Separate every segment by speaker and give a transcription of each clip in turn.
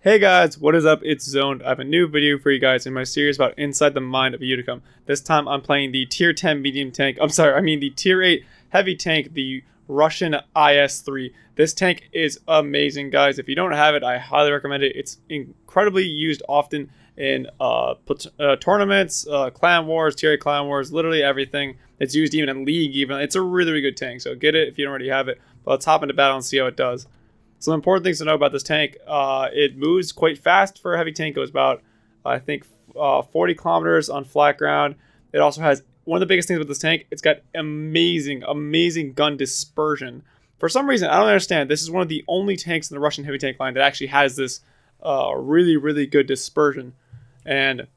Speaker 1: Hey guys, what is up? It's Zoned. I have a new video for you guys in my series about inside the mind of Unicum. This time I'm playing the tier 10 medium tank. The tier 8 heavy tank, the Russian IS3. This tank is amazing, guys. If you don't have it, I highly recommend it. It's incredibly used often in tournaments, clan wars, tier 8 clan wars, literally everything. It's used even in league. It's a really, really good tank, so get it if you don't already have it. But let's hop into battle and see how it does. Some important things to know about this tank. It moves quite fast for a heavy tank. It goes about, I think, 40 kilometers on flat ground. It also has, one of the biggest things with this tank, it's got amazing gun dispersion. For some reason, I don't understand. This is one of the only tanks in the Russian heavy tank line that actually has this really, really good dispersion. And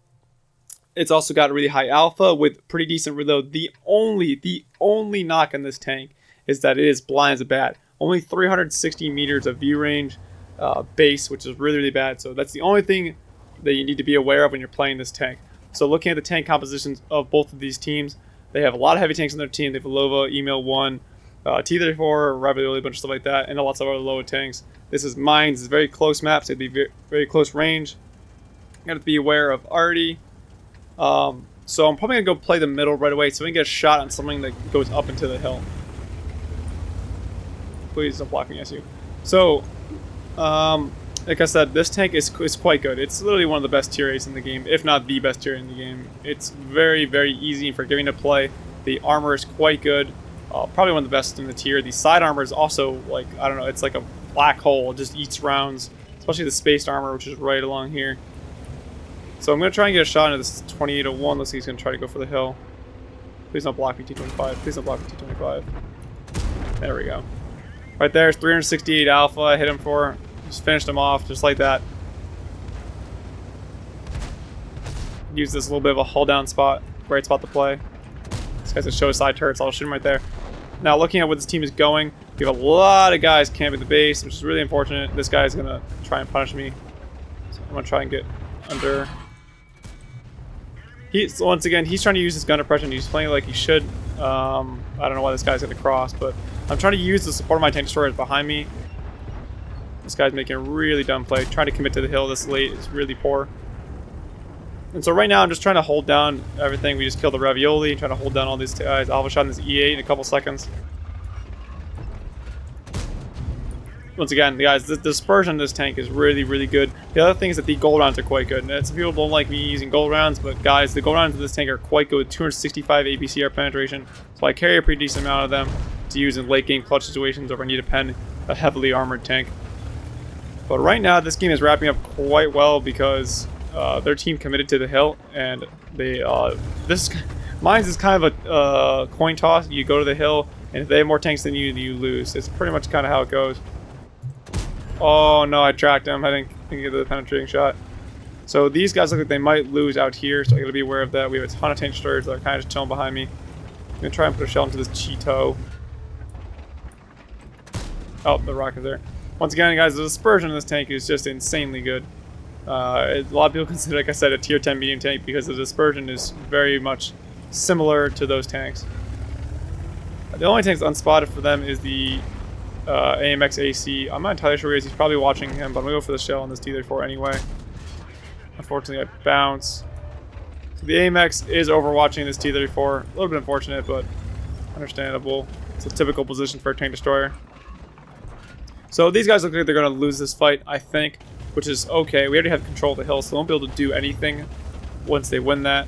Speaker 1: it's also got a really high alpha with pretty decent reload. The only knock on this tank is that it is blind as a bat. Only 360 meters of view range base, which is really, really bad. So that's the only thing that you need to be aware of when you're playing this tank. So looking at the tank compositions of both of these teams, they have a lot of heavy tanks on their team. They have Lova, Email 1, T-34, Ravioli, a bunch of stuff like that, and lots of other low tanks. This is mines. It's very close maps. It'd be very, very close range. You got to be aware of arty. So I'm probably going to go play the middle right away so we can get a shot on something that goes up into the hill. Please don't block me, SU. So, like I said, this tank is quite good. It's literally one of the best tier 8s in the game, if not the best tier 8 in the game. It's very, very easy and forgiving to play. The armor is quite good. Probably one of the best in the tier. The side armor is also, like, I don't know, it's like a black hole. It just eats rounds, especially the spaced armor, which is right along here. So I'm going to try and get a shot into this 28-01. Looks like he's going to try to go for the hill. Please don't block me, T25. Please don't block me, T25. There we go. Right there's 368 alpha. I hit him for. Just finished him off, just like that. Use this little bit of a hull down spot. Great spot to play. This guy's gonna show his side turrets. I'll shoot him right there. Now, looking at where this team is going, we have a lot of guys camping the base, which is really unfortunate. This guy's gonna try and punish me. So I'm gonna try and get under. Once again, he's trying to use his gun depression. He's playing like he should. I don't know why this guy's gonna cross, but I'm trying to use the support of my tank destroyers behind me. This guy's making a really dumb play. Trying to commit to the hill this late is really poor. And so right now I'm just trying to hold down everything. We just killed the Ravioli, trying to hold down all these guys. I'll have a shot in this E8 in a couple seconds. Once again, guys, the dispersion in this tank is really, really good. The other thing is that the gold rounds are quite good. And some people don't like me using gold rounds, but guys, the gold rounds in this tank are quite good with 265 ABCR penetration. So I carry a pretty decent amount of them to use in late game clutch situations or if I need to pen a heavily armored tank. But right now, this game is wrapping up quite well because their team committed to the hill, and they mine's is kind of a coin toss. You go to the hill, and if they have more tanks than you lose. It's pretty much kind of how it goes. Oh no, I tracked him. I didn't get the penetrating shot. So these guys look like they might lose out here, so I gotta be aware of that. We have a ton of tank destroyers that are kind of just chilling behind me. I'm gonna try and put a shell into this Cheeto. Oh, the rocket there. Once again, guys, the dispersion in this tank is just insanely good. A lot of people consider, like I said, a tier 10 medium tank because the dispersion is very much similar to those tanks. The only tank that's unspotted for them is the AMX AC. I'm not entirely sure where he is. He's probably watching him, but I'm going to go for the shell on this T-34 anyway. Unfortunately, I bounce. So the AMX is overwatching this T-34. A little bit unfortunate, but understandable. It's a typical position for a tank destroyer. So these guys look like they're going to lose this fight, I think, which is okay. We already have control of the hill, so they won't be able to do anything once they win that.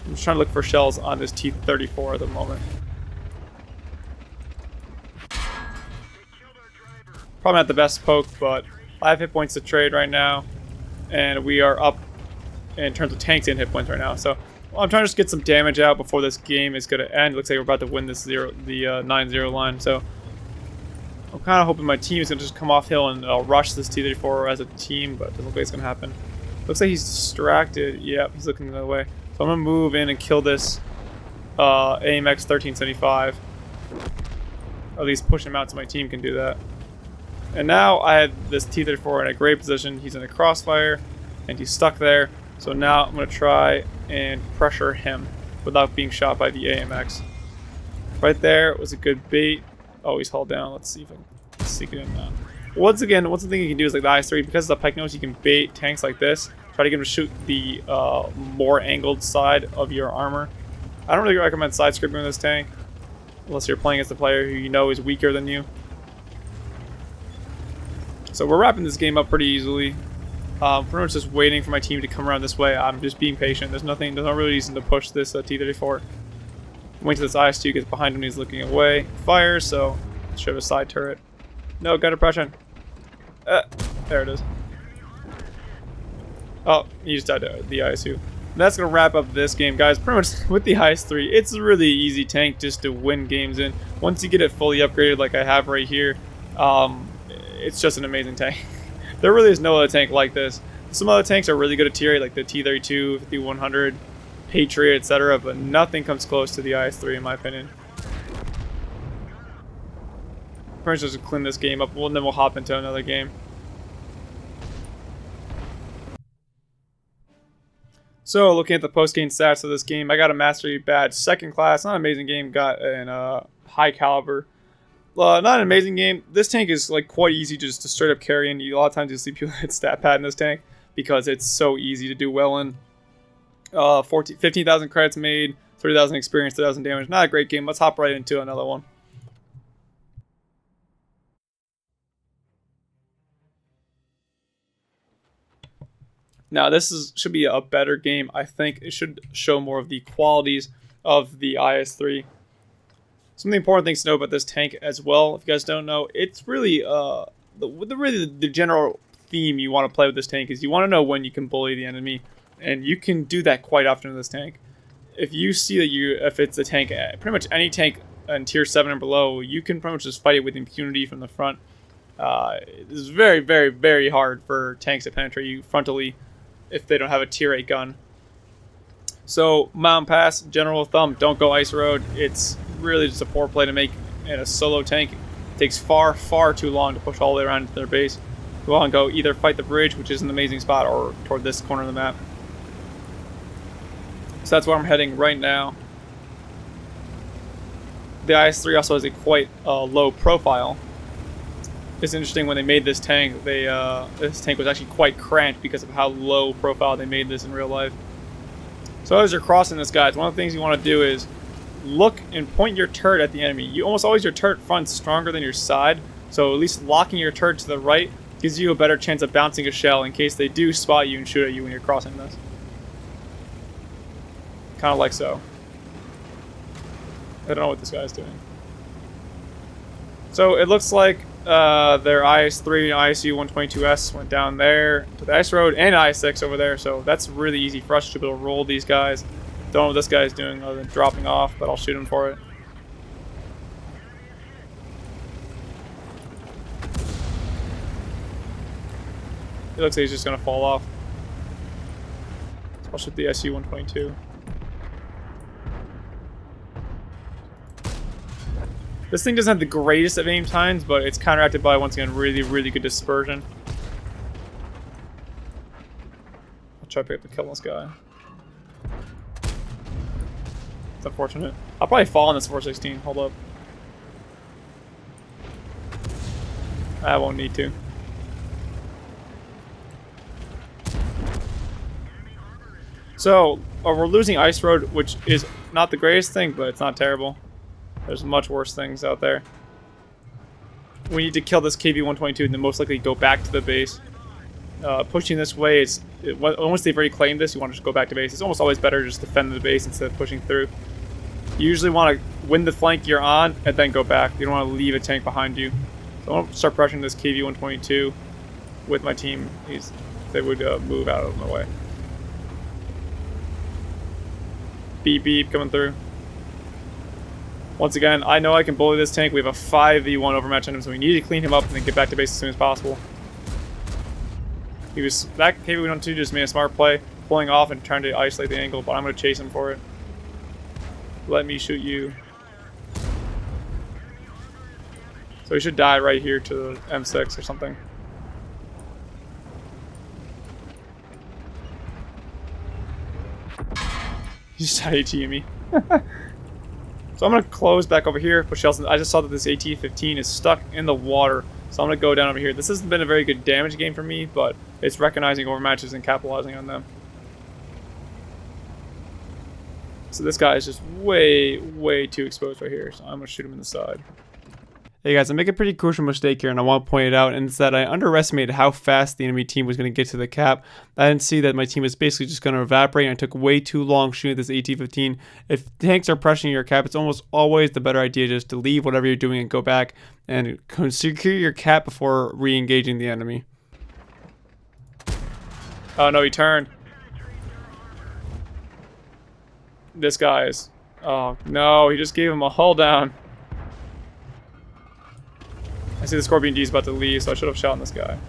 Speaker 1: I'm just trying to look for shells on this T-34 at the moment. Probably not the best poke, but 5 hit points to trade right now, and we are up in terms of tanks and hit points right now. So I'm trying to just get some damage out before this game is going to end. Looks like we're about to win this the 9-0 line, so I'm kind of hoping my team is going to just come off hill and rush this T-34 as a team, but it doesn't look like it's going to happen. Looks like he's distracted. Yep, he's looking the other way. So I'm going to move in and kill this AMX 1375. Or at least push him out so my team can do that. And now I have this T-34 in a great position. He's in a crossfire, and he's stuck there. So now I'm going to try and pressure him without being shot by the AMX. Right there was a good bait. Oh, he's hauled down. Let's see if I can sneak it in now. Once again, one thing you can do is like the IS3, because of the pike nose, you can bait tanks like this. Try to get them to shoot the more angled side of your armor. I don't really recommend side scraping with this tank, unless you're playing against a player who you know is weaker than you. So we're wrapping this game up pretty easily. Pretty much just waiting for my team to come around this way. I'm just being patient. There's no real reason to push this T-34. Wait till this IS-2 gets behind him and he's looking away. Fires, so should have a side turret. No, gun depression. There it is. Oh, he just died to the IS-2. And that's going to wrap up this game, guys. Pretty much with the IS-3, it's a really easy tank just to win games in. Once you get it fully upgraded like I have right here, it's just an amazing tank. There really is no other tank like this. Some other tanks are really good at tier 8, like the T-32, 5100, Patriot, etc., but nothing comes close to the IS-3 in my opinion. Pretty much just clean this game up, and then we'll hop into another game. So, looking at the post-game stats of this game, I got a Mastery Badge 2nd class. Not an amazing game, got an high caliber. Not an amazing game. This tank is like quite easy just to straight up carry in. A lot of times you see people hit stat pad in this tank because it's so easy to do well in. 15,000 credits made, 30,000 experience, 3,000 damage. Not a great game. Let's hop right into another one. Now this should be a better game. I think it should show more of the qualities of the IS-3. Some of the important things to know about this tank as well, if you guys don't know, it's really the general theme you want to play with this tank is you want to know when you can bully the enemy, and you can do that quite often with this tank. If you see that if it's a tank, pretty much any tank in tier 7 and below, you can pretty much just fight it with impunity from the front. It's very, very, very hard for tanks to penetrate you frontally if they don't have a tier 8 gun. So, Mountain Pass, general thumb, don't go ice road. It's really just a poor play to make in a solo tank. It takes far, far too long to push all the way around to their base. You want to go either fight the bridge, which is an amazing spot, or toward this corner of the map. So that's where I'm heading right now. The IS-3 also has a quite low profile. It's interesting when they made this tank, this tank was actually quite cramped because of how low profile they made this in real life. So as you're crossing this, guys, one of the things you want to do is look and point your turret at the enemy. Almost always your turret front's stronger than your side, so at least locking your turret to the right gives you a better chance of bouncing a shell in case they do spot you and shoot at you when you're crossing this. Kind of like so. I don't know what this guy's doing. So it looks like their IS-3 and ISU-122S went down there to the ice road, and IS-6 over there, so that's really easy for us to be able to roll these guys. Don't know what this guy's doing other than dropping off, but I'll shoot him for it. It looks like he's just going to fall off. I'll shoot the SU-122. This thing doesn't have the greatest of aim times, but it's counteracted by, once again, really, really good dispersion. I'll try to pick up the kill on this guy. It's unfortunate. I'll probably fall on this 416. Hold up. I won't need to. So, we're losing Ice Road, which is not the greatest thing, but it's not terrible. There's much worse things out there. We need to kill this KV-122 and then most likely go back to the base. Pushing this way, once they've already claimed this, you want to just go back to base. It's almost always better to just defend the base instead of pushing through. You usually want to win the flank you're on and then go back. You don't want to leave a tank behind you. So I want to start pressuring this KV-122 with my team. They would move out of my way. Beep beep coming through. Once again, I know I can bully this tank. We have a 5v1 overmatch on him, so we need to clean him up and then get back to base as soon as possible. That KV-122 just made a smart play, pulling off and trying to isolate the angle, but I'm going to chase him for it. Let me shoot you. So he should die right here to the M6 or something. He just AT'd me. So I'm going to close back over here, put shells in. I just saw that this AT-15 is stuck in the water So I'm going to go down over here. This hasn't been a very good damage game for me, but it's recognizing overmatches and capitalizing on them. So this guy is just way, way too exposed right here. So I'm going to shoot him in the side. Hey guys, I make a pretty crucial mistake here, and I want to point it out, and it's that I underestimated how fast the enemy team was going to get to the cap. I didn't see that my team was basically just going to evaporate, and I took way too long shooting this AT-15. If tanks are pressuring your cap, it's almost always the better idea just to leave whatever you're doing and go back and secure your cap before re-engaging the enemy. Oh no, he turned. This guy is... Oh no, he just gave him a hull down. I see the Scorpion D is about to leave, so I should have shot this guy.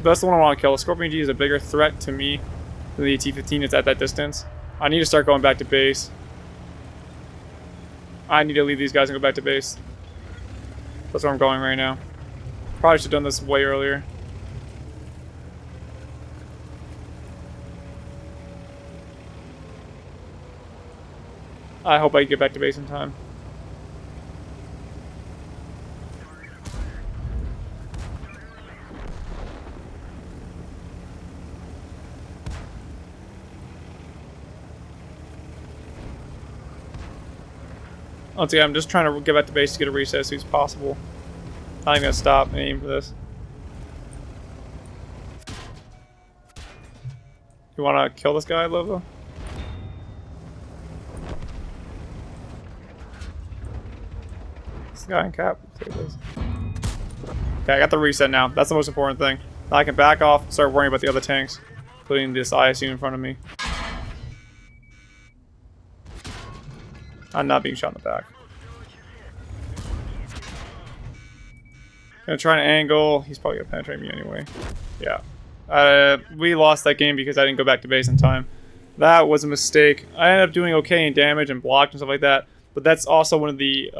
Speaker 1: That's the one I want to kill. The Scorpion D is a bigger threat to me than the AT-15. It's at that distance. I need to start going back to base. I need to leave these guys and go back to base. That's where I'm going right now. Probably should have done this way earlier. I hope I get back to base in time. Once again, I'm just trying to get back to base to get a reset as soon as possible. Not even gonna stop and aim for this. You wanna kill this guy, Lova? This guy in cap. Take this. Okay, I got the reset now. That's the most important thing. Now I can back off and start worrying about the other tanks, including this ISU in front of me. I'm not being shot in the back. Gonna try an angle. He's probably gonna penetrate me anyway. Yeah. We lost that game because I didn't go back to base in time. That was a mistake. I ended up doing okay in damage and blocked and stuff like that. But that's also one of the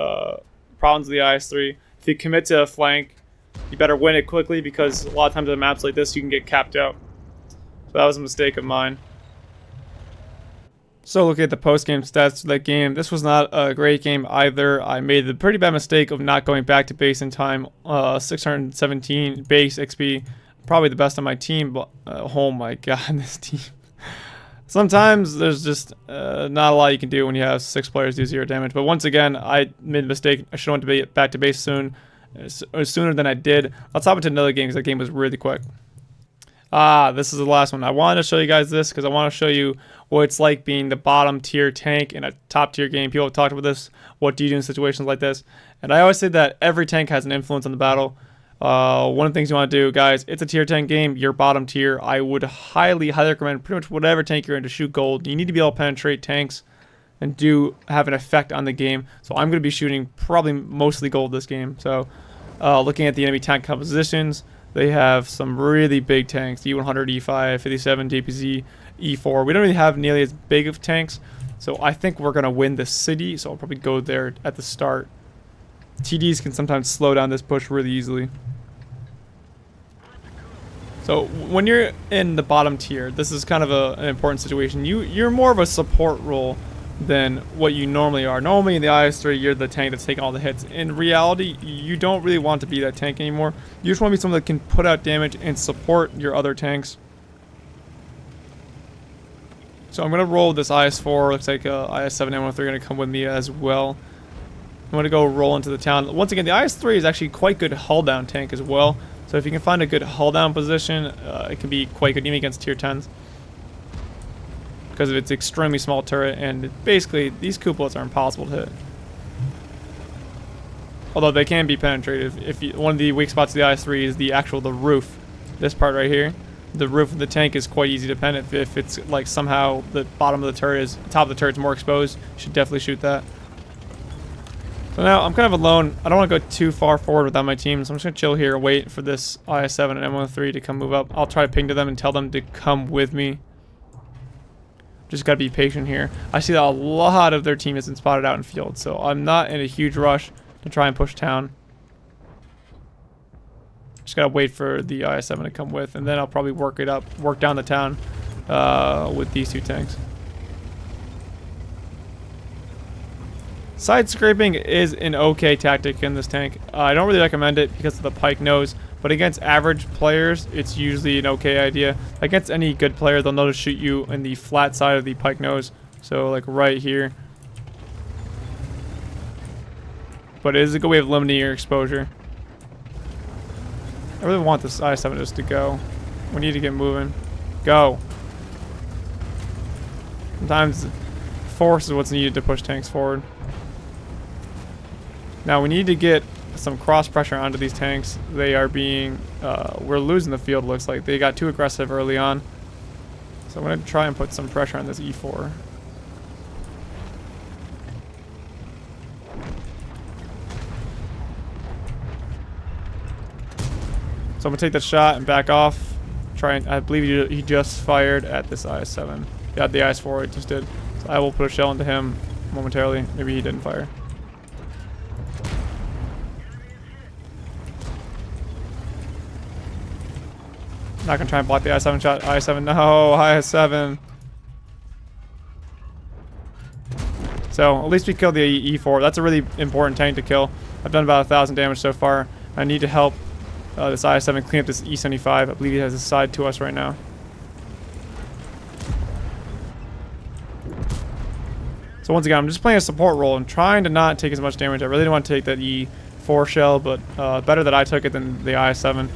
Speaker 1: problems of the IS3. If you commit to a flank, you better win it quickly because a lot of times on maps like this, you can get capped out. So that was a mistake of mine. So looking at the post-game stats for that game, this was not a great game either. I made the pretty bad mistake of not going back to base in time. 617 base XP, probably the best on my team, but oh my god, this team. Sometimes there's just not a lot you can do when you have 6 players do 0 damage. But once again, I made a mistake. I should have went to back to base soon, sooner than I did. Let's hop into another game because that game was really quick. This is the last one. I wanted to show you guys this because I want to show you what it's like being the bottom tier tank in a top tier game. People have talked about this. What do you do in situations like this? And I always say that every tank has an influence on the battle. One of the things you want to do, guys, it's a tier 10 game. You're bottom tier. I would highly recommend pretty much whatever tank you're in to shoot gold. You need to be able to penetrate tanks and have an effect on the game. So I'm going to be shooting probably mostly gold this game. So looking at the enemy tank compositions, they have some really big tanks, E100, E5, 57, DPZ, E4. We don't really have nearly as big of tanks, so I think we're going to win the city, so I'll probably go there at the start. TDs can sometimes slow down this push really easily. So when you're in the bottom tier, this is kind of an important situation. You're more of a support role than what you normally are. Normally in the IS3, you're the tank that's taking all the hits. In reality, you don't really want to be that tank anymore. You just want to be someone that can put out damage and support your other tanks. So I'm going to roll this IS4. Looks like IS7 and M13 are going to come with me as well. I'm going to go roll into the town. Once again, the IS3 is actually quite good hull down tank as well. So if you can find a good hull down position, it can be quite good even against tier 10s. Because of its extremely small turret, and basically these couplets are impossible to hit. Although they can be penetrated. One of the weak spots of the IS3 is the roof. This part right here, the roof of the tank is quite easy to pen. If it's like somehow the bottom of the turret is top of the turret's more exposed, you should definitely shoot that. So now I'm kind of alone. I don't want to go too far forward without my team, so I'm just gonna chill here, wait for this IS7 and M13 to come move up. I'll try to ping to them and tell them to come with me. Just gotta be patient here. I see that a lot of their team isn't spotted out in field, so I'm not in a huge rush to try and push town. Just gotta wait for the IS-7 to come with, and then I'll probably work down the town with these 2 tanks. Side scraping is an okay tactic in this tank. I don't really recommend it because of the pike nose, but against average players, it's usually an okay idea. Against any good player, they'll know to shoot you in the flat side of the pike nose, so like right here. But it is a good way of limiting your exposure. I really want this IS-7 just to go. We need to get moving. Go. Sometimes force is what's needed to push tanks forward. Now we need to get some cross pressure onto these tanks. They are being, we're losing the field, looks like. They got too aggressive early on. So I'm going to try and put some pressure on this E4. So I'm going to take that shot and back off. I believe he just fired at this IS-7. Yeah, the IS-4 it just did. So I will put a shell into him momentarily. Maybe he didn't fire. Not gonna try and block the IS-7 shot. IS-7, no, IS-7. So at least we killed the E4. That's a really important tank to kill. I've done about 1,000 damage so far. I need to help this IS-7 clean up this E75. I believe he has a side to us right now. So once again, I'm just playing a support role and trying to not take as much damage. I really don't want to take that E4 shell, but better that I took it than the IS-7.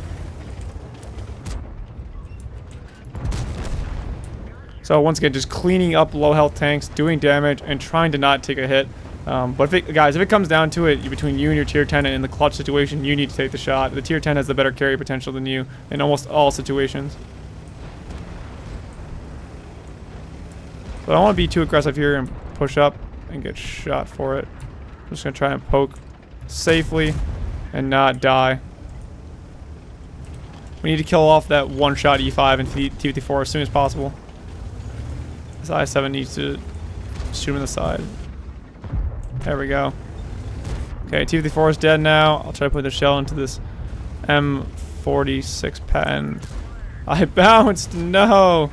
Speaker 1: So once again, just cleaning up low health tanks, doing damage, and trying to not take a hit. But guys, if it comes down to it, between you and your tier 10 and in the clutch situation, you need to take the shot. The tier 10 has the better carry potential than you in almost all situations. So I don't want to be too aggressive here and push up and get shot for it. I'm just going to try and poke safely and not die. We need to kill off that one-shot E5 and T-54 as soon as possible. This I-7 needs to shoot him in the side. There we go. Okay, T-54 is dead now. I'll try to put the shell into this M46 pen. I bounced! No!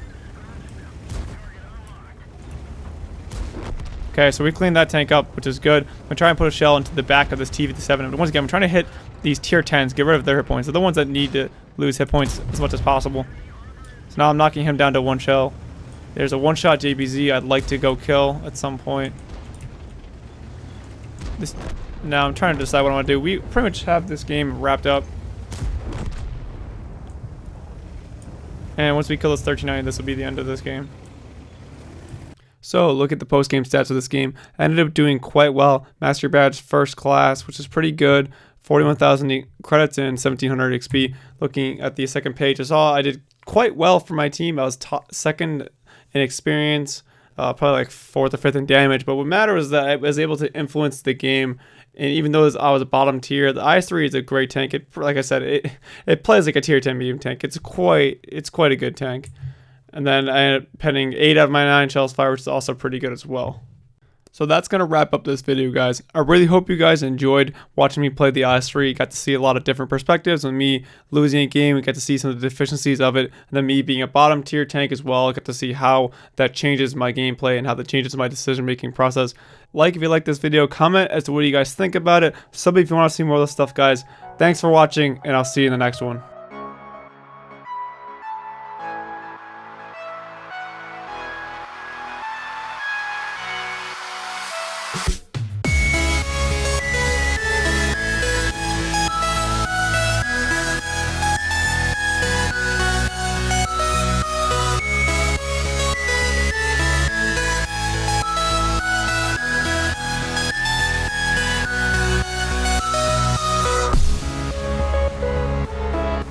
Speaker 1: Okay, so we cleaned that tank up, which is good. I'm gonna try and put a shell into the back of this T-57. But once again, I'm trying to hit these tier 10s, get rid of their hit points. They're the ones that need to lose hit points as much as possible. So now I'm knocking him down to 1 shell. There's a one-shot JBZ I'd like to go kill at some point. Now I'm trying to decide what I want to do. We pretty much have this game wrapped up. And once we kill this 39, this will be the end of this game. So look at the post-game stats of this game. I ended up doing quite well. Master Badge first class, which is pretty good. 41,000 credits and 1,700 XP. Looking at the second page, I did quite well for my team. I was second in experience, probably like 4th or 5th in damage. But what mattered was that I was able to influence the game. And even though I was a bottom tier, the IS3 is a great tank. Like I said, it plays like a tier 10 medium tank. It's quite a good tank. And then I ended up penning 8 out of my 9 shells fire, which is also pretty good as well. So that's going to wrap up this video, guys. I really hope you guys enjoyed watching me play the IS3. You got to see a lot of different perspectives of me losing a game. We got to see some of the deficiencies of it. And then me being a bottom tier tank as well. I got to see how that changes my gameplay and how that changes my decision-making process. Like if you like this video, comment as to what you guys think about it. Sub if you want to see more of this stuff, guys. Thanks for watching, and I'll see you in the next one.